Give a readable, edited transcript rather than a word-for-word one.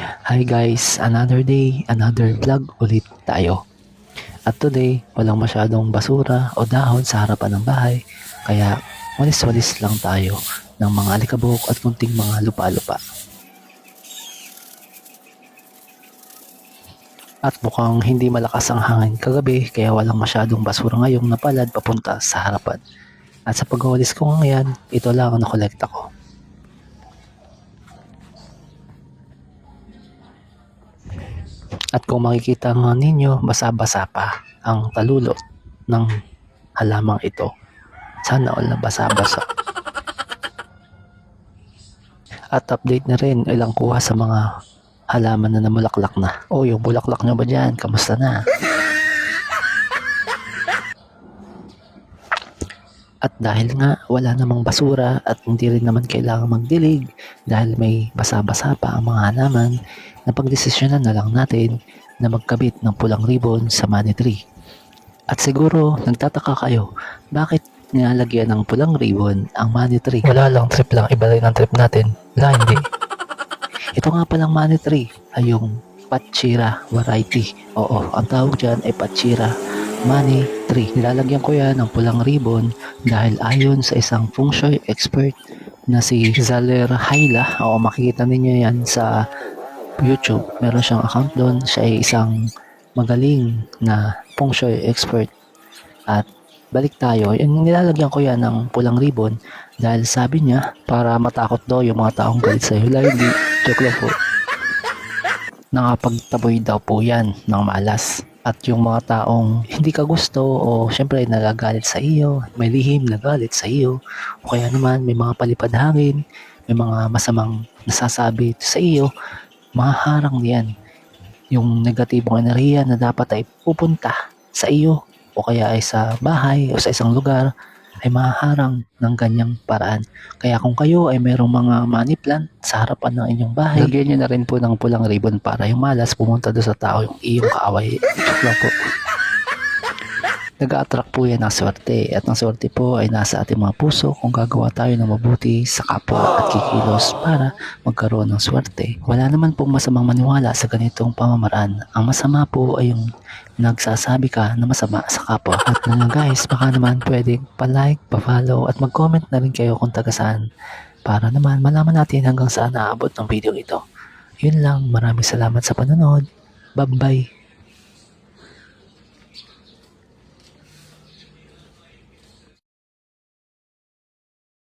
Hi guys, another day, another vlog ulit tayo. At today, walang masyadong basura o dahon sa harapan ng bahay, kaya walis-walis lang tayo ng mga alikabok at kunting mga lupa-lupa. At mukhang hindi malakas ang hangin kagabi, kaya walang masyadong basura ngayong napalad papunta sa harapan. At sa pagwawalis ko ngayon, ito lang ang nakolekta ko. At kung makikita nga ninyo, basa-basa pa ang talulot ng halamang ito. Sana all na basa-basa. At update na rin ilang kuha sa mga halaman na namulaklak na. O yung bulaklak nyo ba dyan? Kamusta na? At dahil nga wala namang basura at hindi rin naman kailangan magdilig dahil may basa-basa pa ang mga halaman, napagdesisyonan na lang natin na magkabit ng pulang ribbon sa money tree. At siguro nagtataka kayo, bakit nilalagyan ng pulang ribbon ang money tree? Wala lang, trip lang, iba rin ang trip natin. Wala, hindi. Ito nga palang money tree ay yung Pachira variety. Oo, ang tawag dyan ay Pachira money tree. Nilalagyan ko yan ng pulang ribbon dahil ayon sa isang feng shui expert na si Zaler Haila, o makikita ninyo yan sa YouTube, meron siyang account doon. Siya ay isang magaling na feng shui expert. At balik tayo, yung nilalagyan ko yan ng pulang ribbon dahil sabi niya para matakot daw yung mga taong galit sa iyo. Hindi, joke lang po. Nakapagtaboy daw po yan ng malas. At yung mga taong hindi ka gusto o syempre nagagalit sa iyo, may lihim na galit sa iyo, o kaya naman may mga palipad hangin, may mga masamang nasasabi sa iyo, mahaharang yan yung negatibong enerhiya na dapat ay pupunta sa iyo o kaya ay sa bahay o sa isang lugar, ay mahaharang ng ganyang paraan. Kaya kung kayo ay mayroong mga money plant sa harapan ng inyong bahay, lagyan nyo na rin po ng pulang ribbon para yung malas pumunta doon sa tao yung iyong kaaway. Po. Nag-a-attract po yan ng swerte, at ang swerte po ay nasa ating mga puso kung gagawa tayo ng mabuti sa kapwa at kikilos para magkaroon ng swerte. Wala naman pong masamang maniwala sa ganitong pamamaraan. Ang masama po ay yung nagsasabi ka na masama sa kapwa. At guys, baka naman pwedeng pa-like, pa-follow at mag-comment na rin kayo kung taga saan para naman malaman natin hanggang saan naabot ng video ito. Yun lang, maraming salamat sa panonood. Bye-bye!